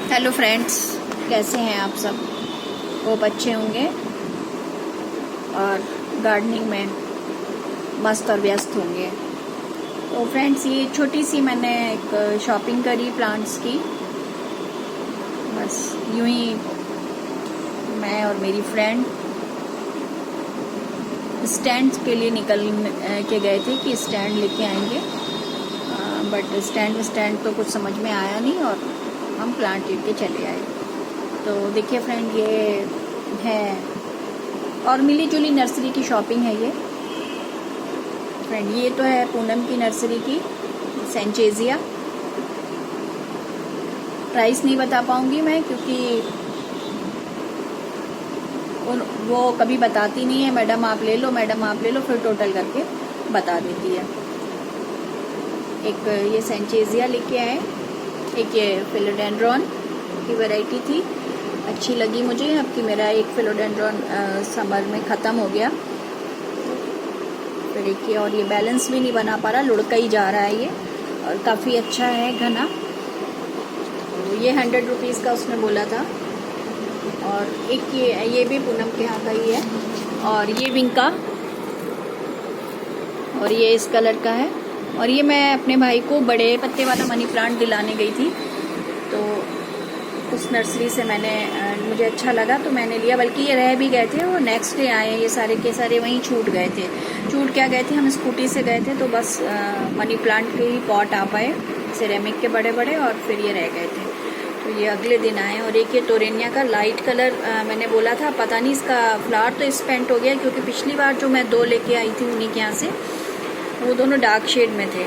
Hello friends, कैसे हैं आप सब। खूब अच्छे होंगे और गार्डनिंग में मस्त और व्यस्त होंगे। तो फ्रेंड्स, ये छोटी सी मैंने एक शॉपिंग करी प्लांट्स की। बस यूं ही मैं और मेरी फ्रेंड स्टैंड के लिए निकल के गए थे कि स्टैंड लेके आएंगे, बट स्टैंड तो कुछ समझ में आया नहीं और हम प्लांट लेके चले आए। तो देखिए फ्रेंड, ये है और मिली जुली नर्सरी की शॉपिंग है ये फ्रेंड। ये तो है पूनम की नर्सरी की सेंचेजिया। प्राइस नहीं बता पाऊंगी मैं, क्योंकि वो कभी बताती नहीं है मैडम आप ले लो, मैडम आप ले लो, फिर टोटल करके बता देती है। एक ये सेंचेजिया लेके आए, एक ये फिलोडेंड्रॉन की वैरायटी थी, अच्छी लगी मुझे। अब कि मेरा एक फिलोडेंड्रॉन समर में ख़त्म हो गया। फिर एक ये, और ये बैलेंस भी नहीं बना पा रहा, लुढ़का ही जा रहा है ये, और काफ़ी अच्छा है घना। तो ये 100 रुपीज़ का उसने बोला था। और एक ये भी पूनम के यहाँ का ही है, और ये विंका, और ये इस कलर का है। और ये मैं अपने भाई को बड़े पत्ते वाला मनी प्लांट दिलाने गई थी, तो उस नर्सरी से मुझे अच्छा लगा तो मैंने लिया। बल्कि ये रह भी गए थे और नेक्स्ट डे आए, ये सारे के सारे वहीं छूट गए थे। छूट क्या गए थे, हम स्कूटी से गए थे, तो बस मनी प्लांट के ही पॉट आ पाए, सिरेमिक के बड़े बड़े, और फिर ये रह गए थे। तो ये अगले दिन आए। और एक ये टोरेनिया का लाइट कलर मैंने बोला था, पता नहीं इसका फ्लावर तो स्पेंट हो गया, क्योंकि पिछली बार जो मैं 2 लेके आई थी उन्हीं के यहाँ से, वो दोनों डार्क शेड में थे।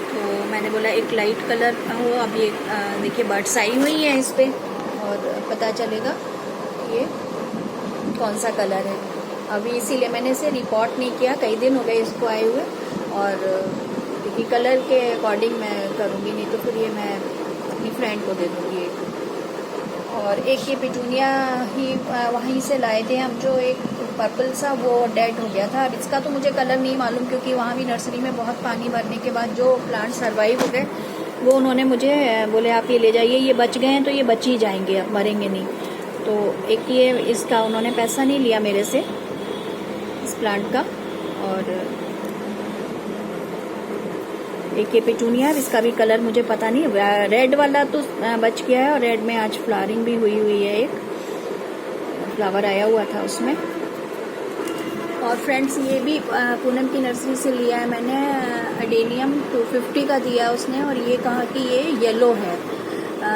तो मैंने बोला एक लाइट कलर हो। अब ये देखिए बर्ड्स आई हुई है इस पे, और पता चलेगा ये कौन सा कलर है। अभी इसीलिए मैंने इसे रिपोर्ट नहीं किया, कई दिन हो गए इसको आए हुए, और क्योंकि कलर के अकॉर्डिंग मैं करूँगी, नहीं तो फिर ये मैं अपनी फ्रेंड को दे दूँगी एक। और एक ये पिटूनिया ही वहीं से लाए थे हम, जो एक पर्पल सा, वो डेड हो गया था। अब इसका तो मुझे कलर नहीं मालूम, क्योंकि वहाँ भी नर्सरी में बहुत पानी भरने के बाद जो प्लांट सर्वाइव हो गए, वो उन्होंने मुझे बोले आप ये ले जाइए, ये बच गए हैं तो ये बच ही जाएंगे, अब मरेंगे नहीं। तो एक ये इसका उन्होंने पैसा नहीं लिया मेरे से, इस प्लांट का। और एक ये पिटूनिया, इसका भी कलर मुझे पता नहीं, रेड वाला तो बच गया है, और रेड में आज फ्लावरिंग भी हुई है, एक फ्लावर आया हुआ था उसमें। और फ्रेंड्स, ये भी पूनम की नर्सरी से लिया है मैंने, अडेनियम 250 का दिया उसने, और ये कहा कि ये येलो है,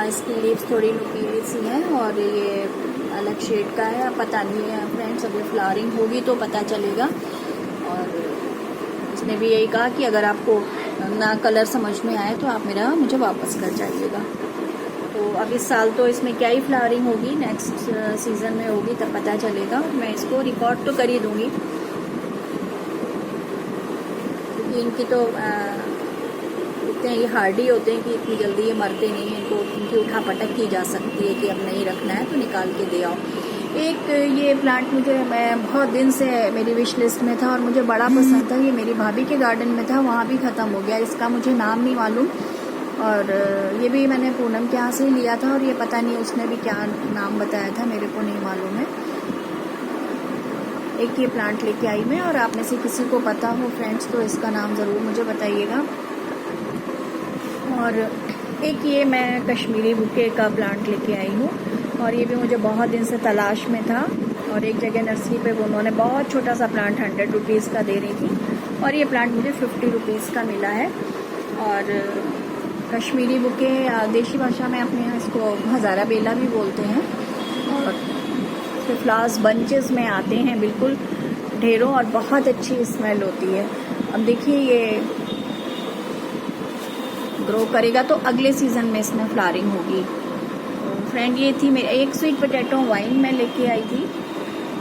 इसकी लीव्स थोड़ी नुकीली सी हैं, और ये अलग शेड का है, पता नहीं है फ्रेंड्स, अभी फ्लावरिंग होगी तो पता चलेगा। और उसने भी यही कहा कि अगर आपको ना कलर समझ में आए तो आप मुझे वापस कर जाइएगा। तो अब इस साल तो इसमें क्या ही फ्लावरिंग होगी, नेक्स्ट सीज़न में होगी तब पता चलेगा। मैं इसको रिकॉर्ड तो कर ही दूँगी, क्योंकि इनकी तो इतने ये हार्डी होते हैं कि इतनी जल्दी ये मरते नहीं हैं, इनको इनकी उठा पटक की जा सकती है कि अब नहीं रखना है तो निकाल के दे आओ। एक ये प्लांट मैं बहुत दिन से मेरी विश लिस्ट में था और मुझे बड़ा पसंद था, ये मेरी भाभी के गार्डन में था, वहाँ भी ख़त्म हो गया, इसका मुझे नाम नहीं मालूम। और ये भी मैंने पूनम के यहाँ से ही लिया था, और ये पता नहीं उसने भी क्या नाम बताया था, मेरे को नहीं मालूम है। एक ये प्लांट लेके आई मैं, और आप में से किसी को पता हो फ्रेंड्स तो इसका नाम ज़रूर मुझे बताइएगा। और एक ये मैं कश्मीरी बुके का प्लांट लेके आई हूँ, और ये भी मुझे बहुत दिन से तलाश में था, और एक जगह नर्सरी पे वो उन्होंने बहुत छोटा सा प्लांट 100 रुपीज़ का दे रही थी, और ये प्लांट मुझे 50 रुपीज़ का मिला है। और कश्मीरी बुके देशी भाषा में अपने यहाँ इसको हज़ारा बेला भी बोलते हैं, और फिर फ्लावर्स बंचेस में आते हैं बिल्कुल ढेरों, और बहुत अच्छी स्मेल होती है। अब देखिए ये ग्रो करेगा तो अगले सीज़न में इसमें फ्लावरिंग होगी। तो फ्रेंड, ये थी मेरी एक स्वीट पोटैटो वाइन मैं लेके आई थी,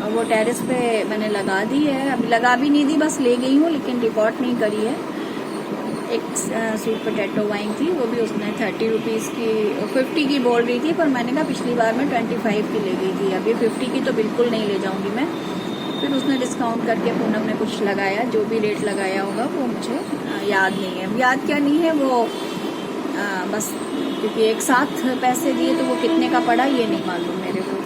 और वो टेरेस पे मैंने लगा दी है, अभी लगा भी नहीं दी, बस ले गई हूँ, लेकिन रिकॉर्ड नहीं करी है। एक स्वीट पोटैटो वाइन थी, वो भी उसने 30 रुपीज़ की 50 की बोल रही थी, पर मैंने कहा पिछली बार मैं 25 की ले गई थी, अब ये 50 की तो बिल्कुल नहीं ले जाऊँगी मैं। फिर उसने डिस्काउंट करके पूनम ने कुछ लगाया, जो भी रेट लगाया होगा वो मुझे याद नहीं है, याद क्या नहीं है वो, बस क्योंकि एक साथ पैसे दिए तो वो कितने का पड़ा ये नहीं मालूम मेरे को।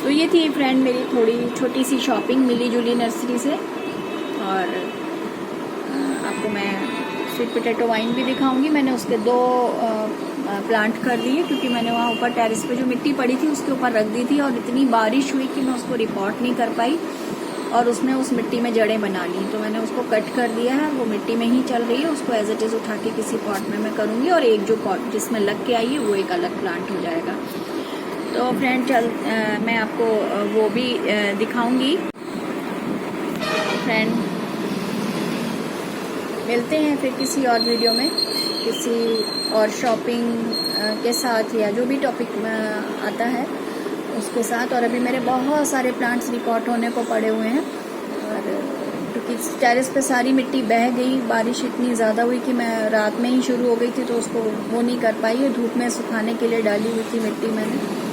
तो ये थी फ्रेंड मेरी थोड़ी छोटी सी शॉपिंग मिली जुली नर्सरी से। और आपको मैं स्वीट पोटैटो वाइन भी दिखाऊंगी। मैंने उसके 2 प्लांट कर दिए क्योंकि मैंने वहाँ ऊपर टेरेस पे जो मिट्टी पड़ी थी उसके ऊपर रख दी थी और इतनी बारिश हुई कि मैं उसको रिपोर्ट नहीं कर पाई और उसने उस मिट्टी में जड़ें बना ली। तो मैंने उसको कट कर दिया है, वो मिट्टी में ही चल रही है। उसको एज इट इज़ उठा के किसी पॉट में मैं करूँगी और एक जो पॉट जिसमें लग के आई है वो एक अलग प्लांट हो जाएगा। तो फ्रेंड मैं आपको वो भी दिखाऊंगी। फ्रेंड मिलते हैं फिर किसी और वीडियो में किसी और शॉपिंग के साथ या जो भी टॉपिक आता है उसके साथ। और अभी मेरे बहुत सारे प्लांट्स रिकॉर्ड होने को पड़े हुए हैं और क्योंकि टेरेस पे सारी मिट्टी बह गई, बारिश इतनी ज़्यादा हुई कि मैं रात में ही शुरू हो गई थी तो उसको वो नहीं कर पाई है। धूप में सुखाने के लिए डाली हुई थी मिट्टी मैंने।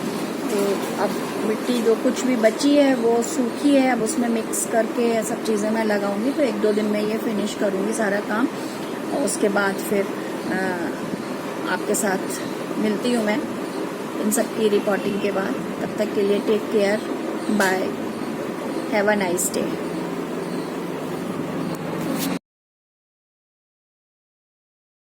तो अब मिट्टी जो कुछ भी बची है वो सूखी है, अब उसमें मिक्स करके सब चीज़ें मैं लगाऊंगी। तो 1-2 दिन में ये फिनिश करूंगी सारा काम और उसके बाद फिर आपके साथ मिलती हूँ मैं इन सब की रिपोर्टिंग के बाद। तब तक के लिए take care, bye, have a nice day.